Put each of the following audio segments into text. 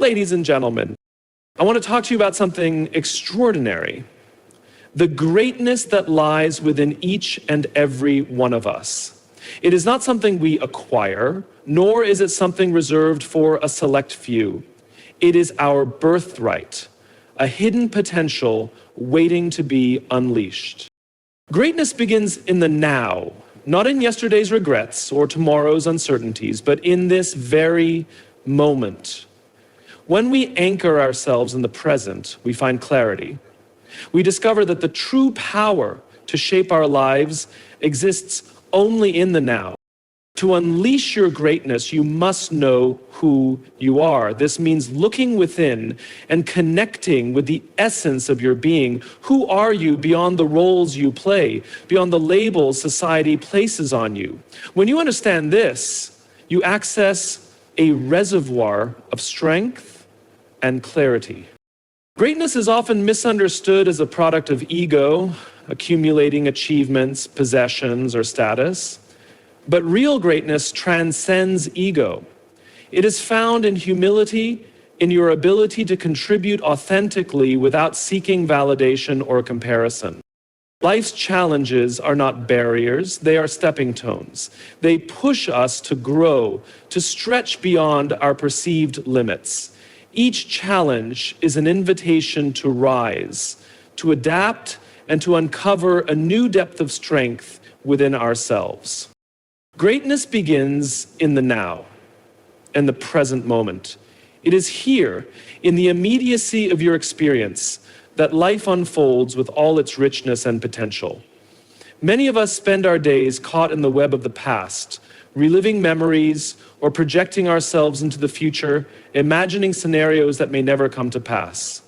Ladies and gentlemen, I want to talk to you about something extraordinary. The greatness that lies within each and every one of us. It is not something we acquire, nor is it something reserved for a select few. It is our birthright, a hidden potential waiting to be unleashed. Greatness begins in the now, not in yesterday's regrets or tomorrow's uncertainties, but in this very moment. When we anchor ourselves in the present, we find clarity. We discover that the true power to shape our lives exists only in the now. To unleash your greatness, you must know who you are. This means looking within and connecting with the essence of your being. Who are you beyond the roles you play, beyond the labels society places on you? When you understand this, you access a reservoir of strength and clarity. Greatness is often misunderstood as a product of ego, accumulating achievements, possessions, or status. But real greatness transcends ego. It is found in humility, in your ability to contribute authentically without seeking validation or comparison. Life's challenges are not barriers, they are stepping stones. They push us to grow, to stretch beyond our perceived limits. Each challenge is an invitation to rise, to adapt, and to uncover a new depth of strength within ourselves. Greatness begins in the now and the present moment. It is here, in the immediacy of your experience, that life unfolds with all its richness and potential. Many of us spend our days caught in the web of the past, reliving memories or projecting ourselves into the future, imagining scenarios that may never come to pass.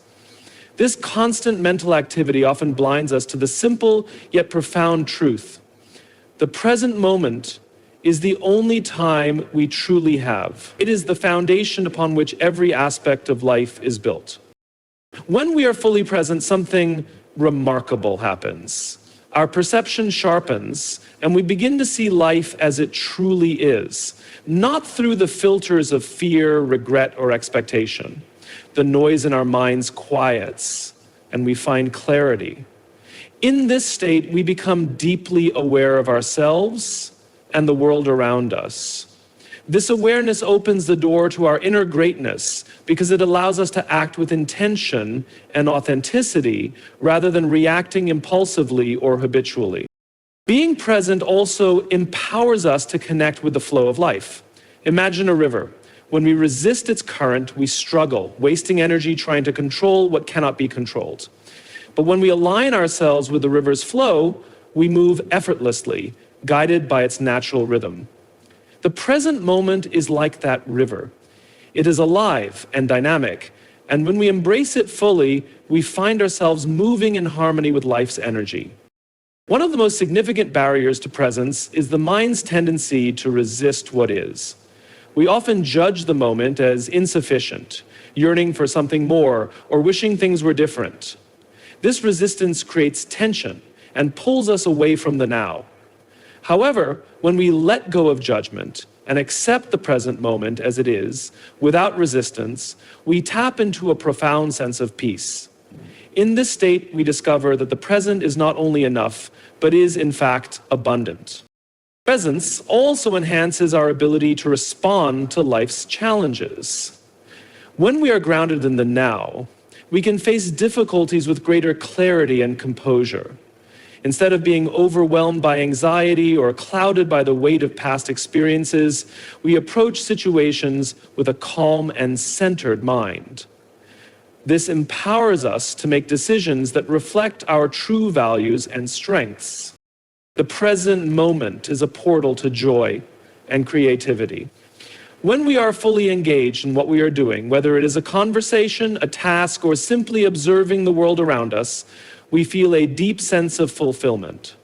This constant mental activity often blinds us to the simple yet profound truth. The present moment is the only time we truly have. It is the foundation upon which every aspect of life is built. When we are fully present, something remarkable happens. Our perception sharpens, and we begin to see life as it truly is, not through the filters of fear, regret, or expectation. The noise in our minds quiets, and we find clarity. In this state, we become deeply aware of ourselves and the world around us. This awareness opens the door to our inner greatness because it allows us to act with intention and authenticity rather than reacting impulsively or habitually. Being present also empowers us to connect with the flow of life. Imagine a river. When we resist its current, we struggle, wasting energy trying to control what cannot be controlled. But when we align ourselves with the river's flow, we move effortlessly, guided by its natural rhythm. The present moment is like that river. It is alive and dynamic, and when we embrace it fully, we find ourselves moving in harmony with life's energy. One of the most significant barriers to presence is the mind's tendency to resist what is. We often judge the moment as insufficient, yearning for something more, or wishing things were different. This resistance creates tension and pulls us away from the now. However, when we let go of judgment and accept the present moment as it is, without resistance, we tap into a profound sense of peace. In this state, we discover that the present is not only enough, but is in fact abundant. Presence also enhances our ability to respond to life's challenges. When we are grounded in the now, we can face difficulties with greater clarity and composure. Instead of being overwhelmed by anxiety or clouded by the weight of past experiences, we approach situations with a calm and centered mind. This empowers us to make decisions that reflect our true values and strengths. The present moment is a portal to joy and creativity. When we are fully engaged in what we are doing, whether it is a conversation, a task, or simply observing the world around us, we feel a deep sense of fulfillment.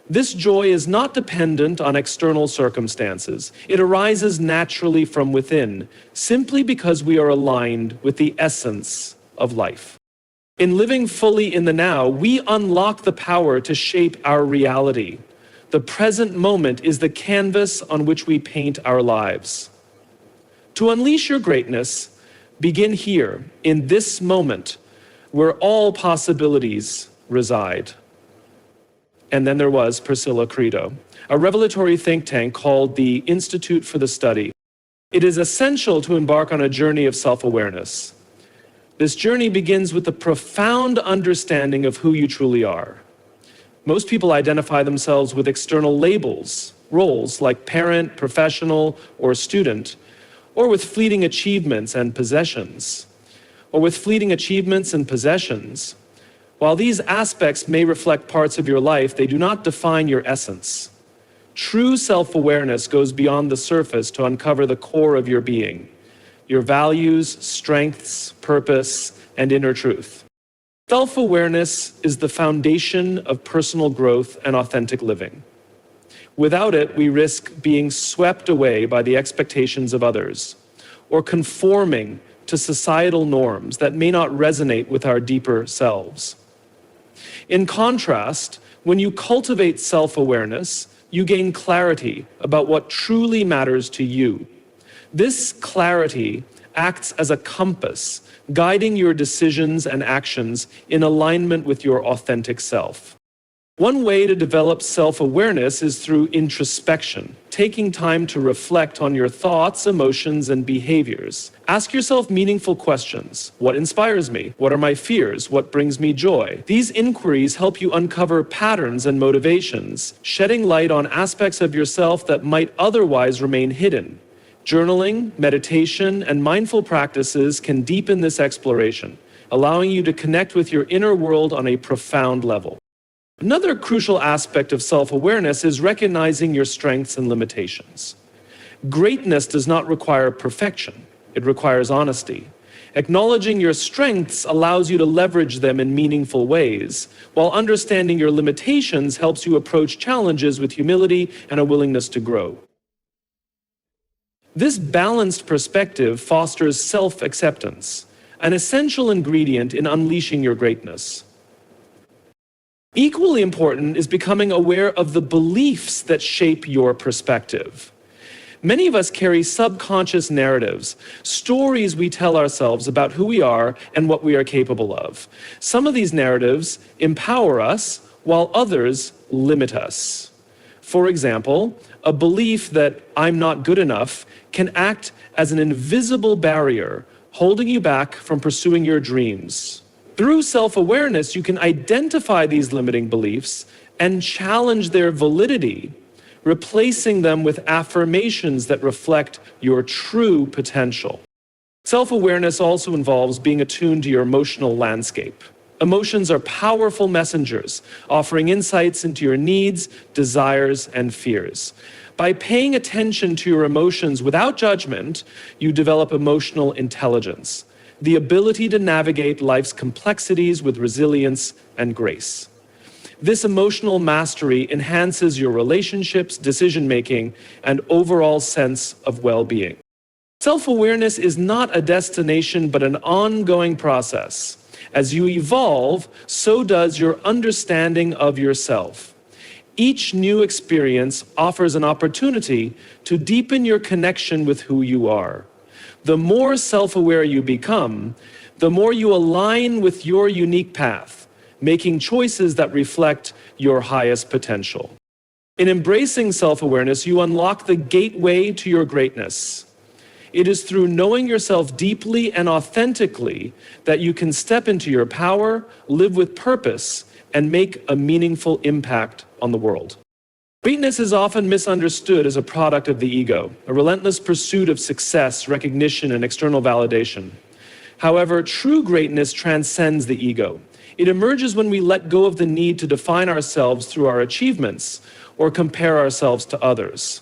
This joy is not dependent on external circumstances. It arises naturally from within, simply because we are aligned with the essence of life. In living fully in the now, we unlock the power to shape our reality. The present moment is the canvas on which we paint our lives. To unleash your greatness, Begin here, in this moment, where all possibilities reside. And then there was Priscilla Credo, a revelatory think tank called the Institute for the Study. It is essential to embark on a journey of self-awareness. This journey begins with a profound understanding of who you truly are. Most people identify themselves with external labels, roles like parent, professional, or student, or with fleeting achievements and possessions. While these aspects may reflect parts of your life, they do not define your essence. True self-awareness goes beyond the surface to uncover the core of your being, your values, strengths, purpose, and inner truth. Self-awareness is the foundation of personal growth and authentic living. Without it, we risk being swept away by the expectations of others, or conforming to societal norms that may not resonate with our deeper selves. In contrast, when you cultivate self-awareness, you gain clarity about what truly matters to you. This clarity acts as a compass, guiding your decisions and actions in alignment with your authentic self. One way to develop self-awareness is through introspection, taking time to reflect on your thoughts, emotions, and behaviors. Ask yourself meaningful questions. What inspires me? What are my fears? What brings me joy? These inquiries help you uncover patterns and motivations, shedding light on aspects of yourself that might otherwise remain hidden. Journaling, meditation, and mindful practices can deepen this exploration, allowing you to connect with your inner world on a profound level. Another crucial aspect of self-awareness is recognizing your strengths and limitations. Greatness does not require perfection. It requires honesty. Acknowledging your strengths allows you to leverage them in meaningful ways, while understanding your limitations helps you approach challenges with humility and a willingness to grow. This balanced perspective fosters self-acceptance, an essential ingredient in unleashing your greatness. Equally important is becoming aware of the beliefs that shape your perspective. Many of us carry subconscious narratives, stories we tell ourselves about who we are and what we are capable of. Some of these narratives empower us, while others limit us. For example, a belief that I'm not good enough can act as an invisible barrier, holding you back from pursuing your dreams. Through self-awareness, you can identify these limiting beliefs and challenge their validity, replacing them with affirmations that reflect your true potential. Self-awareness also involves being attuned to your emotional landscape. Emotions are powerful messengers, offering insights into your needs, desires, and fears. By paying attention to your emotions without judgment, you develop emotional intelligence, the ability to navigate life's complexities with resilience and grace. This emotional mastery enhances your relationships, decision-making, and overall sense of well-being. Self-awareness is not a destination, but an ongoing process. As you evolve, so does your understanding of yourself. Each new experience offers an opportunity to deepen your connection with who you are. The more self-aware you become, the more you align with your unique path, making choices that reflect your highest potential. In embracing self-awareness, you unlock the gateway to your greatness. It is through knowing yourself deeply and authentically that you can step into your power, live with purpose, and make a meaningful impact on the world. Greatness is often misunderstood as a product of the ego, a relentless pursuit of success, recognition, and external validation. However, true greatness transcends the ego. It emerges when we let go of the need to define ourselves through our achievements or compare ourselves to others.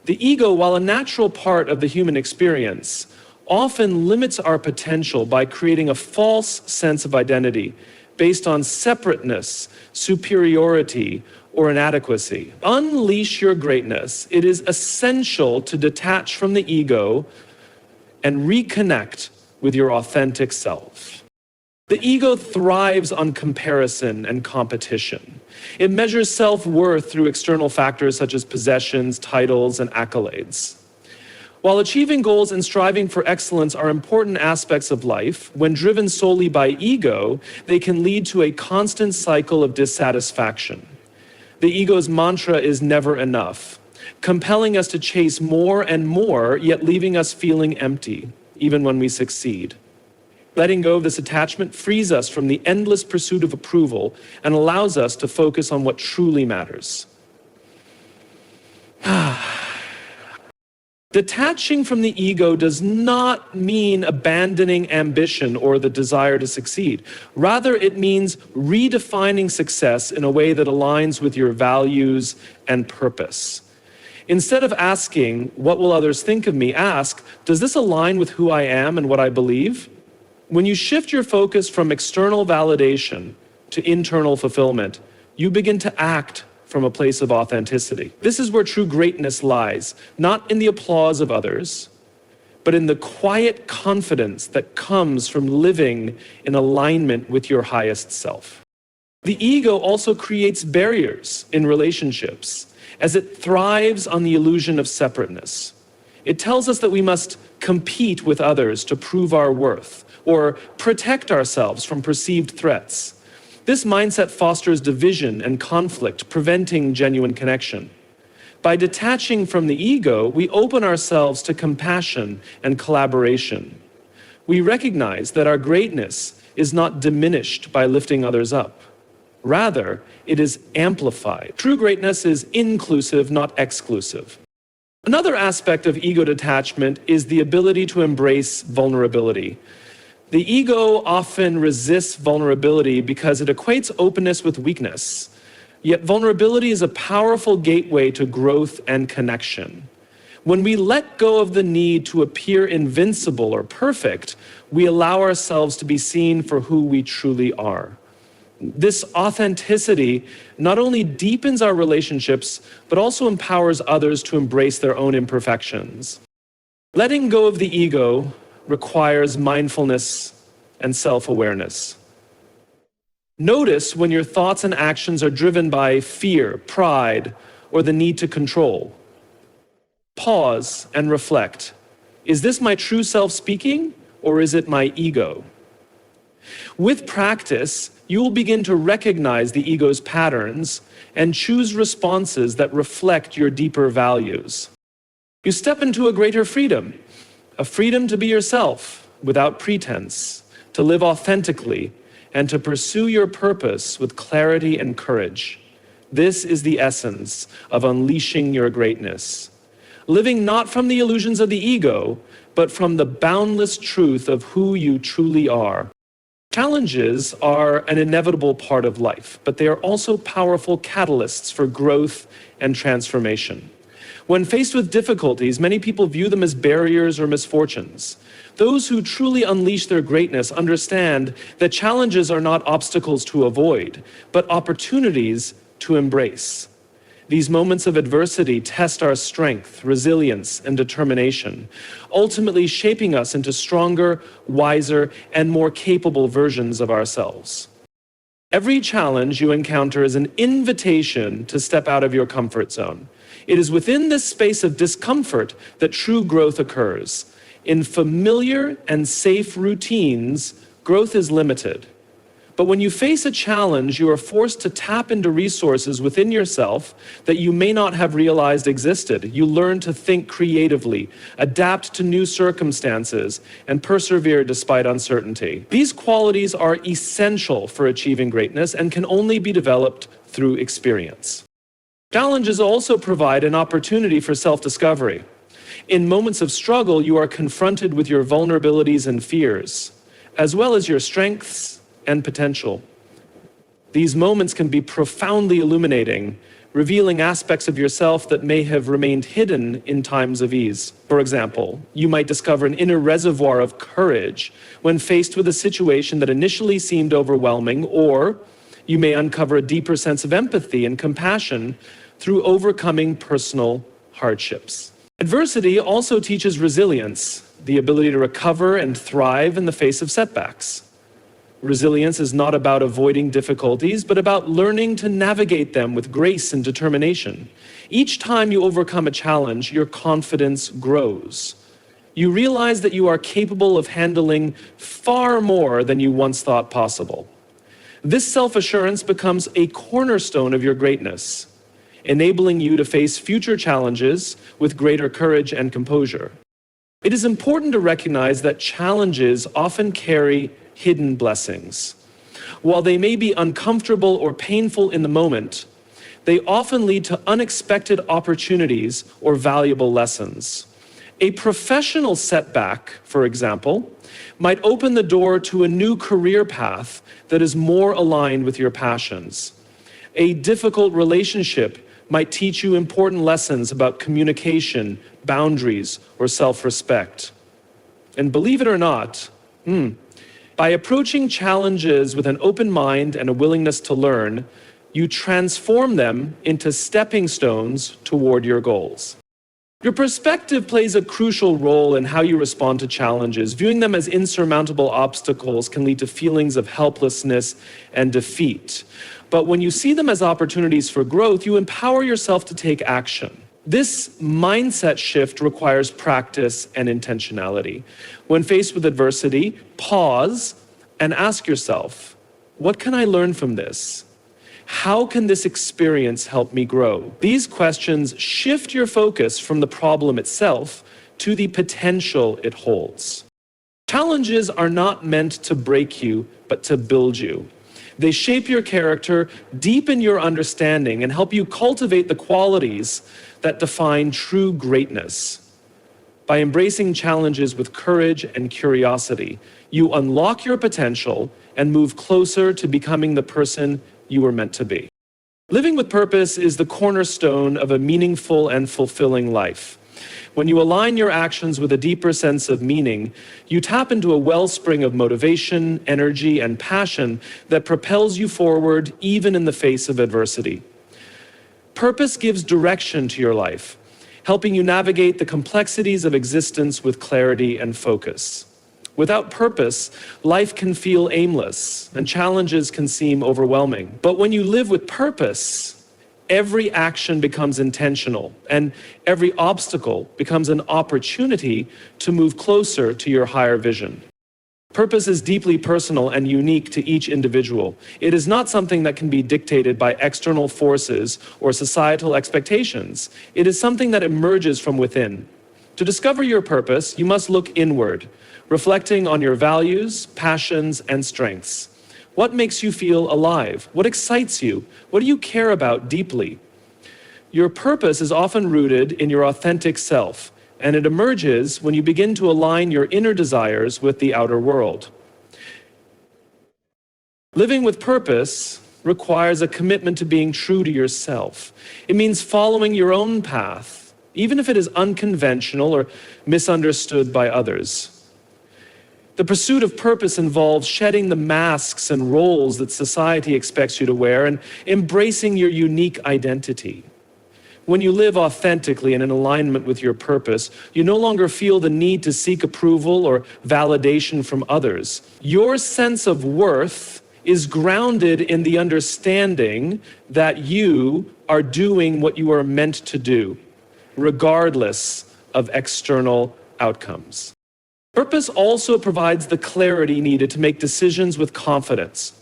The ego, while a natural part of the human experience, often limits our potential by creating a false sense of identity based on separateness, superiority, or inadequacy. Unleash your greatness. It is essential to detach from the ego and reconnect with your authentic self. The ego thrives on comparison and competition. It measures self-worth through external factors such as possessions, titles, and accolades. While achieving goals and striving for excellence are important aspects of life, when driven solely by ego, they can lead to a constant cycle of dissatisfaction. The ego's mantra is never enough, compelling us to chase more and more, yet leaving us feeling empty, even when we succeed. Letting go of this attachment frees us from the endless pursuit of approval and allows us to focus on what truly matters. Detaching from the ego does not mean abandoning ambition or the desire to succeed. Rather, it means redefining success in a way that aligns with your values and purpose. Instead of asking, "What will others think of me?" ask, "Does this align with who I am and what I believe?" When you shift your focus from external validation to internal fulfillment, you begin to act from a place of authenticity. This is where true greatness lies, not in the applause of others, but in the quiet confidence that comes from living in alignment with your highest self. The ego also creates barriers in relationships, as it thrives on the illusion of separateness. It tells us that we must compete with others to prove our worth, or protect ourselves from perceived threats. This mindset fosters division and conflict, preventing genuine connection. By detaching from the ego, we open ourselves to compassion and collaboration. We recognize that our greatness is not diminished by lifting others up. Rather, it is amplified. True greatness is inclusive, not exclusive. Another aspect of ego detachment is the ability to embrace vulnerability. The ego often resists vulnerability because it equates openness with weakness. Yet vulnerability is a powerful gateway to growth and connection. When we let go of the need to appear invincible or perfect, we allow ourselves to be seen for who we truly are. This authenticity not only deepens our relationships, but also empowers others to embrace their own imperfections. Letting go of the ego requires mindfulness and self-awareness. Notice when your thoughts and actions are driven by fear, pride, or the need to control. Pause and reflect. Is this my true self speaking, or is it my ego? With practice, you will begin to recognize the ego's patterns and choose responses that reflect your deeper values. You step into a greater freedom, a freedom to be yourself without pretense, to live authentically, and to pursue your purpose with clarity and courage. This is the essence of unleashing your greatness. Living not from the illusions of the ego, but from the boundless truth of who you truly are. Challenges are an inevitable part of life, but they are also powerful catalysts for growth and transformation. When faced with difficulties, many people view them as barriers or misfortunes. Those who truly unleash their greatness understand that challenges are not obstacles to avoid, but opportunities to embrace. These moments of adversity test our strength, resilience, and determination, ultimately shaping us into stronger, wiser, and more capable versions of ourselves. Every challenge you encounter is an invitation to step out of your comfort zone. It is within this space of discomfort that true growth occurs. In familiar and safe routines, growth is limited. But when you face a challenge, you are forced to tap into resources within yourself that you may not have realized existed. You learn to think creatively, adapt to new circumstances, and persevere despite uncertainty. These qualities are essential for achieving greatness and can only be developed through experience. Challenges also provide an opportunity for self-discovery. In moments of struggle, you are confronted with your vulnerabilities and fears, as well as your strengths and potential. These moments can be profoundly illuminating, revealing aspects of yourself that may have remained hidden in times of ease. For example, you might discover an inner reservoir of courage when faced with a situation that initially seemed overwhelming, or you may uncover a deeper sense of empathy and compassion through overcoming personal hardships. Adversity also teaches resilience, the ability to recover and thrive in the face of setbacks. Resilience is not about avoiding difficulties, but about learning to navigate them with grace and determination. Each time you overcome a challenge, your confidence grows. You realize that you are capable of handling far more than you once thought possible. This self-assurance becomes a cornerstone of your greatness, enabling you to face future challenges with greater courage and composure. It is important to recognize that challenges often carry hidden blessings. While they may be uncomfortable or painful in the moment, they often lead to unexpected opportunities or valuable lessons. A professional setback, for example, might open the door to a new career path that is more aligned with your passions. A difficult relationship might teach you important lessons about communication, boundaries, or self-respect. And believe it or not, by approaching challenges with an open mind and a willingness to learn, you transform them into stepping stones toward your goals. Your perspective plays a crucial role in how you respond to challenges. Viewing them as insurmountable obstacles can lead to feelings of helplessness and defeat. But when you see them as opportunities for growth, you empower yourself to take action. This mindset shift requires practice and intentionality. When faced with adversity, pause and ask yourself, what can I learn from this? How can this experience help me grow? These questions shift your focus from the problem itself to the potential it holds. Challenges are not meant to break you, but to build you. They shape your character, deepen your understanding, and help you cultivate the qualities that define true greatness. By embracing challenges with courage and curiosity, you unlock your potential and move closer to becoming the person you were meant to be. Living with purpose is the cornerstone of a meaningful and fulfilling life. When you align your actions with a deeper sense of meaning, you tap into a wellspring of motivation, energy, and passion that propels you forward even in the face of adversity. Purpose gives direction to your life, helping you navigate the complexities of existence with clarity and focus. Without purpose, life can feel aimless and challenges can seem overwhelming. But when you live with purpose, every action becomes intentional and every obstacle becomes an opportunity to move closer to your higher vision. Purpose is deeply personal and unique to each individual. It is not something that can be dictated by external forces or societal expectations. It is something that emerges from within. To discover your purpose, you must look inward, reflecting on your values, passions, and strengths. What makes you feel alive? What excites you? What do you care about deeply? Your purpose is often rooted in your authentic self, and it emerges when you begin to align your inner desires with the outer world. Living with purpose requires a commitment to being true to yourself. It means following your own path, even if it is unconventional or misunderstood by others. The pursuit of purpose involves shedding the masks and roles that society expects you to wear and embracing your unique identity. When you live authentically and in alignment with your purpose, you no longer feel the need to seek approval or validation from others. Your sense of worth is grounded in the understanding that you are doing what you are meant to do, regardless of external outcomes. Purpose also provides the clarity needed to make decisions with confidence.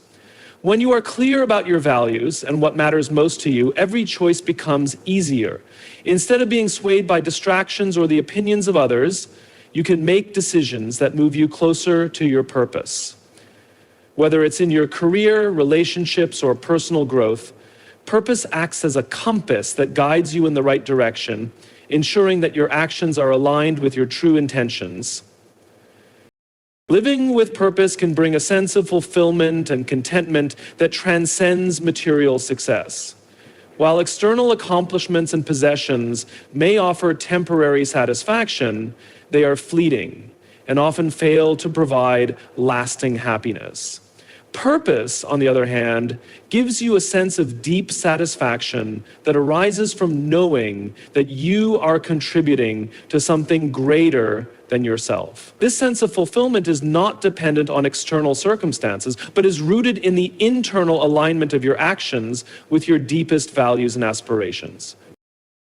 When you are clear about your values and what matters most to you, every choice becomes easier. Instead of being swayed by distractions or the opinions of others, you can make decisions that move you closer to your purpose. Whether it's in your career, relationships, or personal growth, purpose acts as a compass that guides you in the right direction, ensuring that your actions are aligned with your true intentions. Living with purpose can bring a sense of fulfillment and contentment that transcends material success. While external accomplishments and possessions may offer temporary satisfaction, they are fleeting and often fail to provide lasting happiness. Purpose, on the other hand, gives you a sense of deep satisfaction that arises from knowing that you are contributing to something greater than yourself. This sense of fulfillment is not dependent on external circumstances, but is rooted in the internal alignment of your actions with your deepest values and aspirations.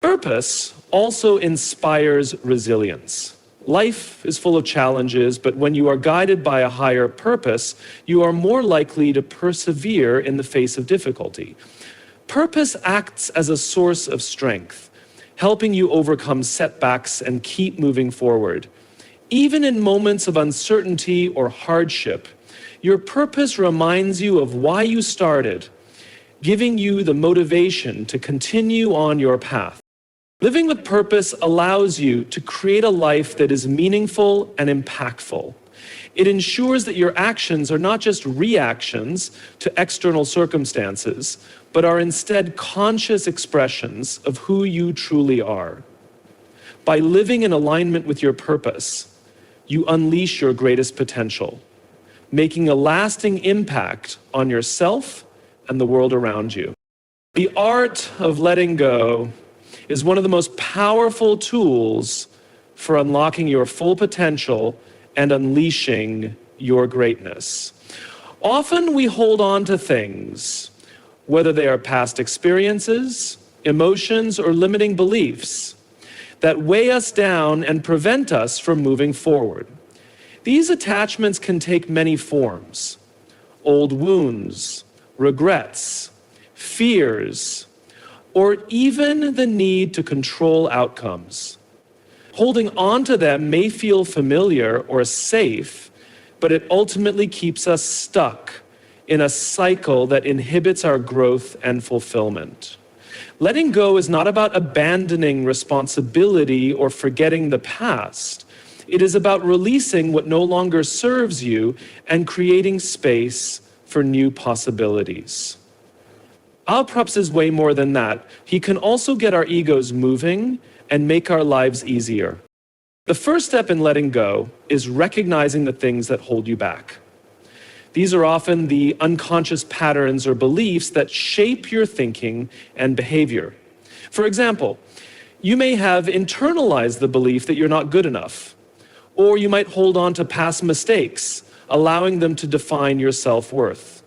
Purpose also inspires resilience. Life is full of challenges, but when you are guided by a higher purpose, you are more likely to persevere in the face of difficulty. Purpose acts as a source of strength, helping you overcome setbacks and keep moving forward. Even in moments of uncertainty or hardship, your purpose reminds you of why you started, giving you the motivation to continue on your path. Living with purpose allows you to create a life that is meaningful and impactful. It ensures that your actions are not just reactions to external circumstances, but are instead conscious expressions of who you truly are. By living in alignment with your purpose, you unleash your greatest potential, making a lasting impact on yourself and the world around you. The art of letting go is one of the most powerful tools for unlocking your full potential and unleashing your greatness. Often we hold on to things, whether they are past experiences, emotions, or limiting beliefs, that weigh us down and prevent us from moving forward. These attachments can take many forms: old wounds, regrets, fears, or even the need to control outcomes. Holding on to them may feel familiar or safe, but it ultimately keeps us stuck in a cycle that inhibits our growth and fulfillment. Letting go is not about abandoning responsibility or forgetting the past. It is about releasing what no longer serves you and creating space for new possibilities. Our purpose is way more than that. He can also get our egos moving and make our lives easier. The first step in letting go is recognizing the things that hold you back. These are often the unconscious patterns or beliefs that shape your thinking and behavior. For example, you may have internalized the belief that you're not good enough, or you might hold on to past mistakes, allowing them to define your self-worth.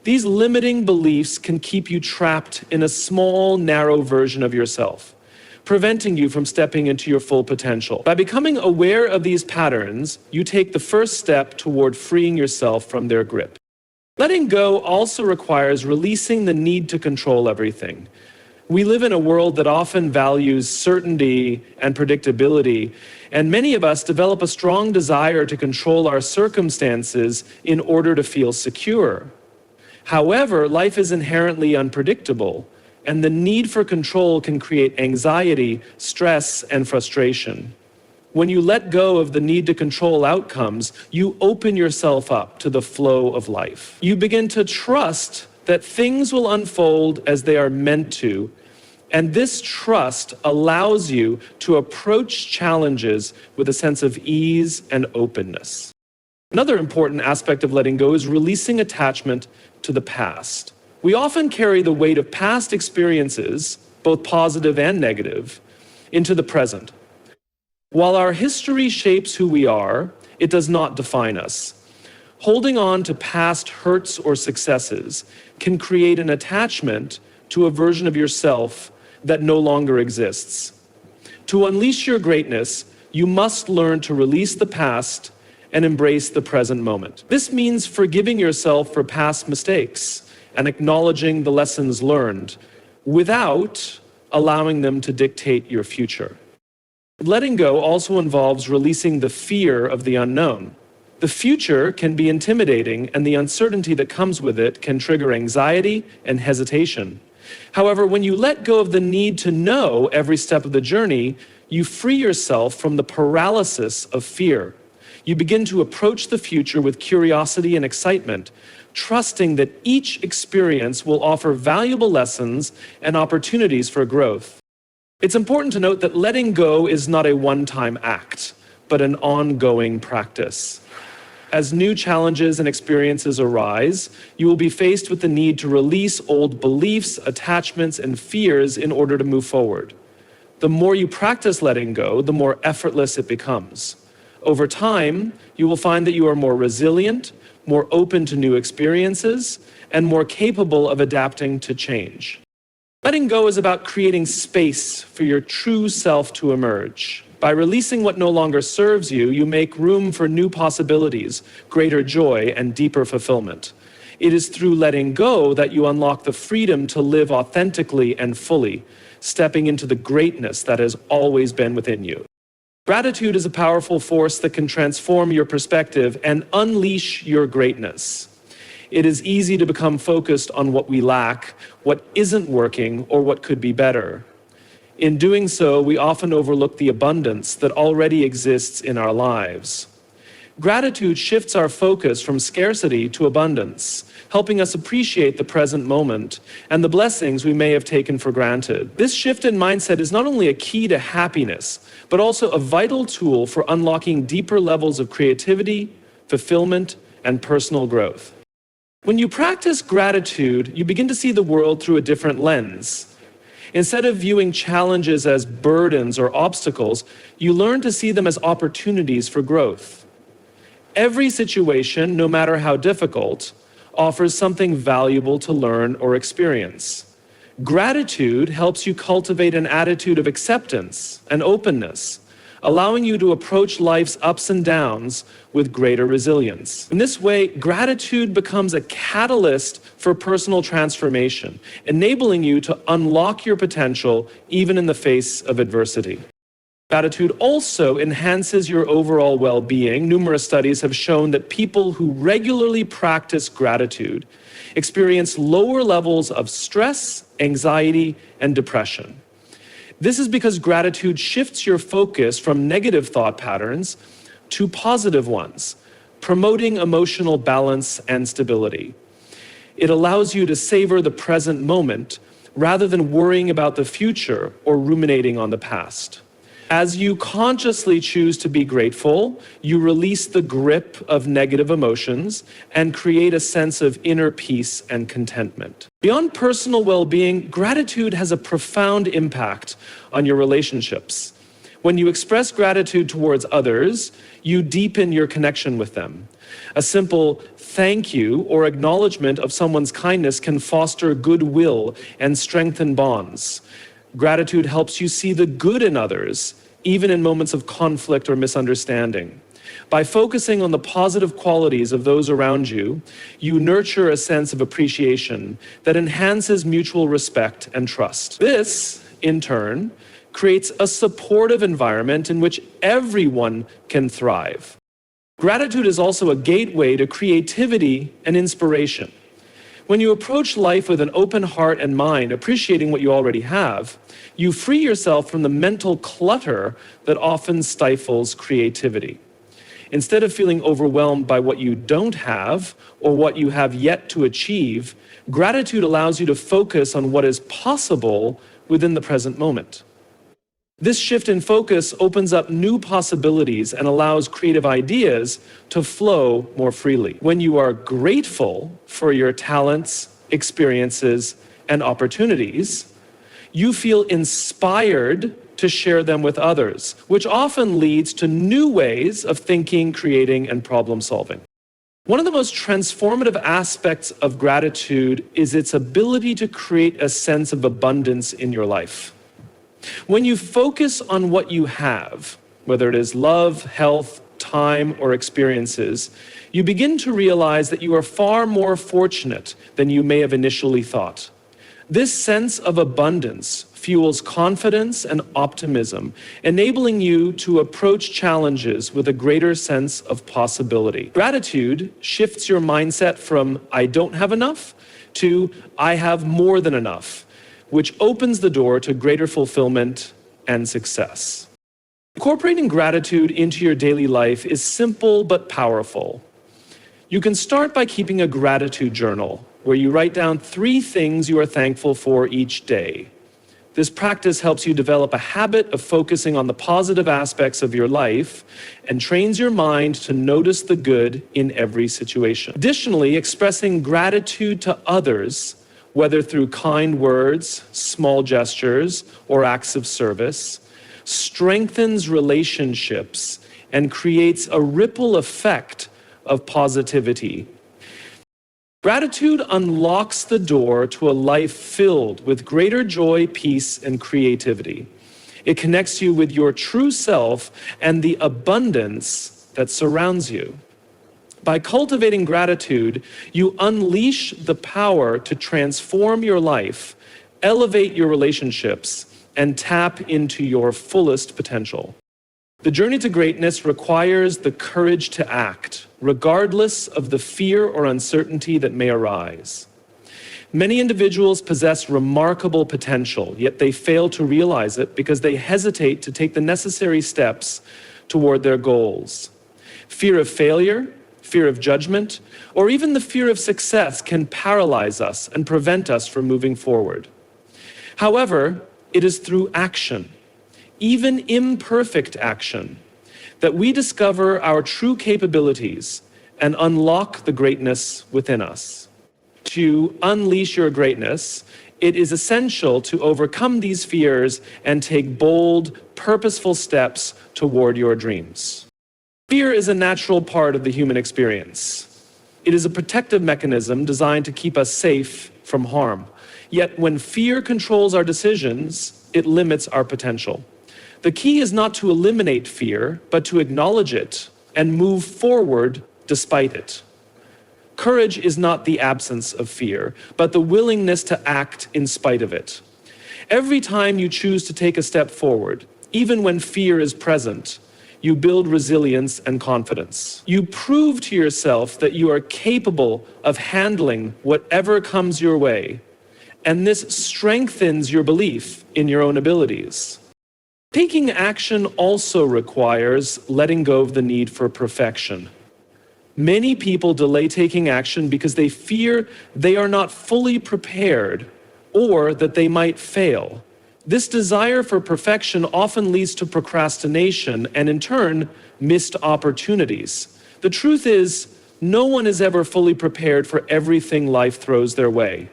These limiting beliefs can keep you trapped in a small, narrow version of yourself, preventing you from stepping into your full potential. By becoming aware of these patterns, you take the first step toward freeing yourself from their grip. Letting go also requires releasing the need to control everything. We live in a world that often values certainty and predictability, and many of us develop a strong desire to control our circumstances in order to feel secure. However, life is inherently unpredictable, and the need for control can create anxiety, stress, and frustration. When you let go of the need to control outcomes, you open yourself up to the flow of life. You begin to trust that things will unfold as they are meant to, and this trust allows you to approach challenges with a sense of ease and openness. Another important aspect of letting go is releasing attachment to the past. We often carry the weight of past experiences, both positive and negative, into the present. While our history shapes who we are, it does not define us. Holding on to past hurts or successes can create an attachment to a version of yourself that no longer exists. To unleash your greatness, you must learn to release the past and embrace the present moment. This means forgiving yourself for past mistakes and acknowledging the lessons learned without allowing them to dictate your future. Letting go also involves releasing the fear of the unknown. The future can be intimidating, and the uncertainty that comes with it can trigger anxiety and hesitation. However, when you let go of the need to know every step of the journey, you free yourself from the paralysis of fear. You begin to approach the future with curiosity and excitement, trusting that each experience will offer valuable lessons and opportunities for growth. It's important to note that letting go is not a one-time act, but an ongoing practice. As new challenges and experiences arise, you will be faced with the need to release old beliefs, attachments, and fears in order to move forward. The more you practice letting go, the more effortless it becomes. Over time, you will find that you are more resilient, more open to new experiences, and more capable of adapting to change. Letting go is about creating space for your true self to emerge. By releasing what no longer serves you, you make room for new possibilities, greater joy, and deeper fulfillment. It is through letting go that you unlock the freedom to live authentically and fully, stepping into the greatness that has always been within you. Gratitude is a powerful force that can transform your perspective and unleash your greatness. It is easy to become focused on what we lack, what isn't working, or what could be better. In doing so, we often overlook the abundance that already exists in our lives. Gratitude shifts our focus from scarcity to abundance, helping us appreciate the present moment and the blessings we may have taken for granted. This shift in mindset is not only a key to happiness, but also a vital tool for unlocking deeper levels of creativity, fulfillment, and personal growth. When you practice gratitude, you begin to see the world through a different lens. Instead of viewing challenges as burdens or obstacles, you learn to see them as opportunities for growth. Every situation, no matter how difficult, offers something valuable to learn or experience. Gratitude helps you cultivate an attitude of acceptance and openness, allowing you to approach life's ups and downs with greater resilience. In this way, gratitude becomes a catalyst for personal transformation, enabling you to unlock your potential even in the face of adversity. Gratitude also enhances your overall well-being. Numerous studies have shown that people who regularly practice gratitude experience lower levels of stress, anxiety, and depression. This is because gratitude shifts your focus from negative thought patterns to positive ones, promoting emotional balance and stability. It allows you to savor the present moment rather than worrying about the future or ruminating on the past. As you consciously choose to be grateful, you release the grip of negative emotions and create a sense of inner peace and contentment. Beyond personal well-being, gratitude has a profound impact on your relationships. When you express gratitude towards others, you deepen your connection with them. A simple thank you or acknowledgement of someone's kindness can foster goodwill and strengthen bonds. Gratitude helps you see the good in others, even in moments of conflict or misunderstanding. By focusing on the positive qualities of those around you, you nurture a sense of appreciation that enhances mutual respect and trust. This, in turn, creates a supportive environment in which everyone can thrive. Gratitude is also a gateway to creativity and inspiration. When you approach life with an open heart and mind, appreciating what you already have, you free yourself from the mental clutter that often stifles creativity. Instead of feeling overwhelmed by what you don't have or what you have yet to achieve, gratitude allows you to focus on what is possible within the present moment. This shift in focus opens up new possibilities and allows creative ideas to flow more freely. When you are grateful for your talents, experiences, and opportunities, you feel inspired to share them with others, which often leads to new ways of thinking, creating, and problem solving. One of the most transformative aspects of gratitude is its ability to create a sense of abundance in your life. When you focus on what you have, whether it is love, health, time, or experiences, you begin to realize that you are far more fortunate than you may have initially thought. This sense of abundance fuels confidence and optimism, enabling you to approach challenges with a greater sense of possibility. Gratitude shifts your mindset from "I don't have enough" to "I have more than enough," which opens the door to greater fulfillment and success. Incorporating gratitude into your daily life is simple but powerful. You can start by keeping a gratitude journal, where you write down 3 things you are thankful for each day. This practice helps you develop a habit of focusing on the positive aspects of your life and trains your mind to notice the good in every situation. Additionally, expressing gratitude to others whether through kind words, small gestures, or acts of service, strengthens relationships and creates a ripple effect of positivity. Gratitude unlocks the door to a life filled with greater joy, peace, and creativity. It connects you with your true self and the abundance that surrounds you. By cultivating gratitude, you unleash the power to transform your life, elevate your relationships, and tap into your fullest potential. The journey to greatness requires the courage to act, regardless of the fear or uncertainty that may arise. Many individuals possess remarkable potential, yet they fail to realize it because they hesitate to take the necessary steps toward their goals. Fear of failure, fear of judgment, or even the fear of success can paralyze us and prevent us from moving forward. However, it is through action, even imperfect action, that we discover our true capabilities and unlock the greatness within us. To unleash your greatness, it is essential to overcome these fears and take bold, purposeful steps toward your dreams. Fear is a natural part of the human experience. It is a protective mechanism designed to keep us safe from harm. Yet when fear controls our decisions, it limits our potential. The key is not to eliminate fear, but to acknowledge it and move forward despite it. Courage is not the absence of fear, but the willingness to act in spite of it. Every time you choose to take a step forward, even when fear is present, you build resilience and confidence. You prove to yourself that you are capable of handling whatever comes your way, and this strengthens your belief in your own abilities. Taking action also requires letting go of the need for perfection. Many people delay taking action because they fear they are not fully prepared or that they might fail. This desire for perfection often leads to procrastination and, in turn, missed opportunities. The truth is, no one is ever fully prepared for everything life throws their way.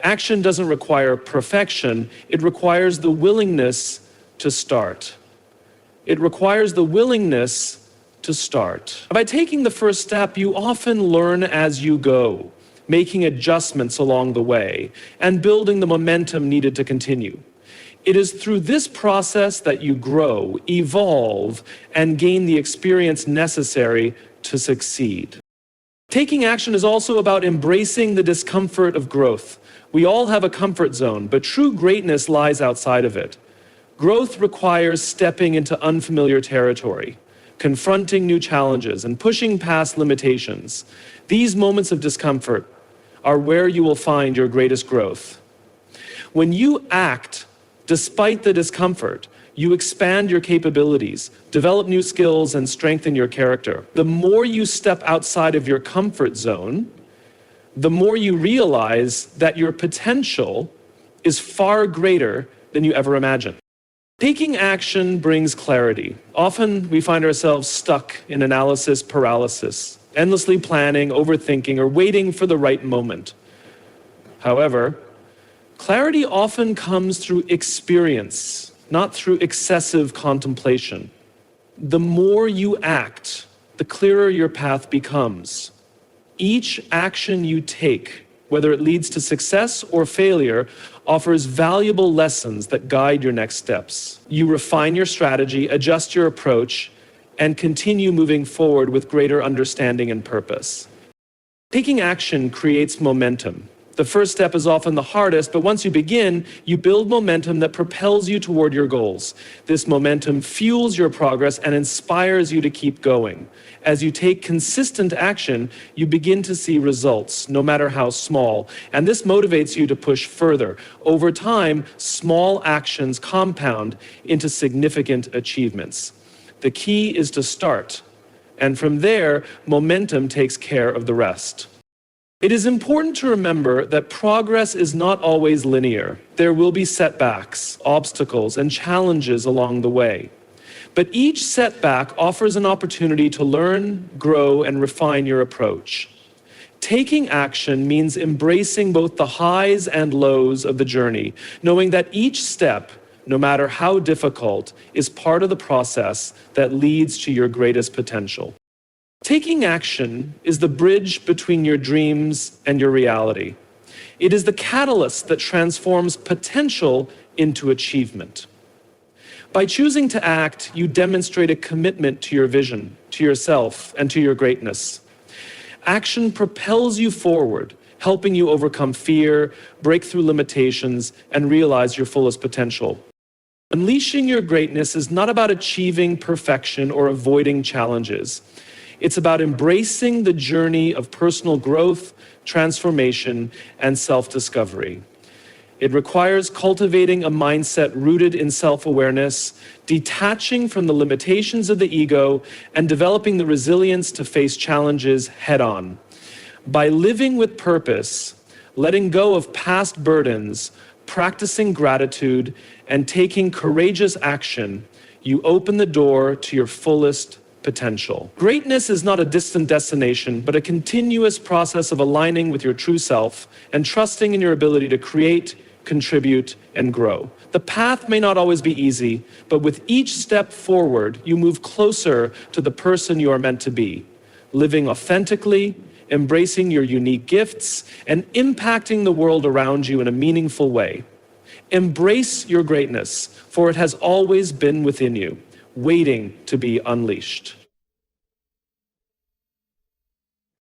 Action doesn't require perfection, it requires the willingness to start. It requires the willingness to start. By taking the first step, you often learn as you go, making adjustments along the way, and building the momentum needed to continue. It is through this process that you grow, evolve, and gain the experience necessary to succeed. Taking action is also about embracing the discomfort of growth. We all have a comfort zone, but true greatness lies outside of it. Growth requires stepping into unfamiliar territory, confronting new challenges, and pushing past limitations. These moments of discomfort are where you will find your greatest growth. When you act despite the discomfort, you expand your capabilities, develop new skills, and strengthen your character. The more you step outside of your comfort zone, the more you realize that your potential is far greater than you ever imagined. Taking action brings clarity. Often we find ourselves stuck in analysis paralysis, endlessly planning, overthinking, or waiting for the right moment. However, clarity often comes through experience, not through excessive contemplation. The more you act, the clearer your path becomes. Each action you take, whether it leads to success or failure, offers valuable lessons that guide your next steps. You refine your strategy, adjust your approach, and continue moving forward with greater understanding and purpose. Taking action creates momentum. The first step is often the hardest, but once you begin, you build momentum that propels you toward your goals. This momentum fuels your progress and inspires you to keep going. As you take consistent action, you begin to see results, no matter how small, and this motivates you to push further. Over time, small actions compound into significant achievements. The key is to start, and from there, momentum takes care of the rest. It is important to remember that progress is not always linear. There will be setbacks, obstacles, and challenges along the way. But each setback offers an opportunity to learn, grow, and refine your approach. Taking action means embracing both the highs and lows of the journey, knowing that each step, no matter how difficult, is part of the process that leads to your greatest potential. Taking action is the bridge between your dreams and your reality. It is the catalyst that transforms potential into achievement. By choosing to act, you demonstrate a commitment to your vision, to yourself, and to your greatness. Action propels you forward, helping you overcome fear, break through limitations, and realize your fullest potential. Unleashing your greatness is not about achieving perfection or avoiding challenges. It's about embracing the journey of personal growth, transformation, and self-discovery. It requires cultivating a mindset rooted in self-awareness, detaching from the limitations of the ego, and developing the resilience to face challenges head-on. By living with purpose, letting go of past burdens, practicing gratitude, and taking courageous action, you open the door to your fullest potential. Greatness is not a distant destination, but a continuous process of aligning with your true self and trusting in your ability to create, contribute, and grow. The path may not always be easy, but with each step forward, you move closer to the person you are meant to be, living authentically, embracing your unique gifts, and impacting the world around you in a meaningful way. Embrace your greatness, for it has always been within you, waiting to be unleashed.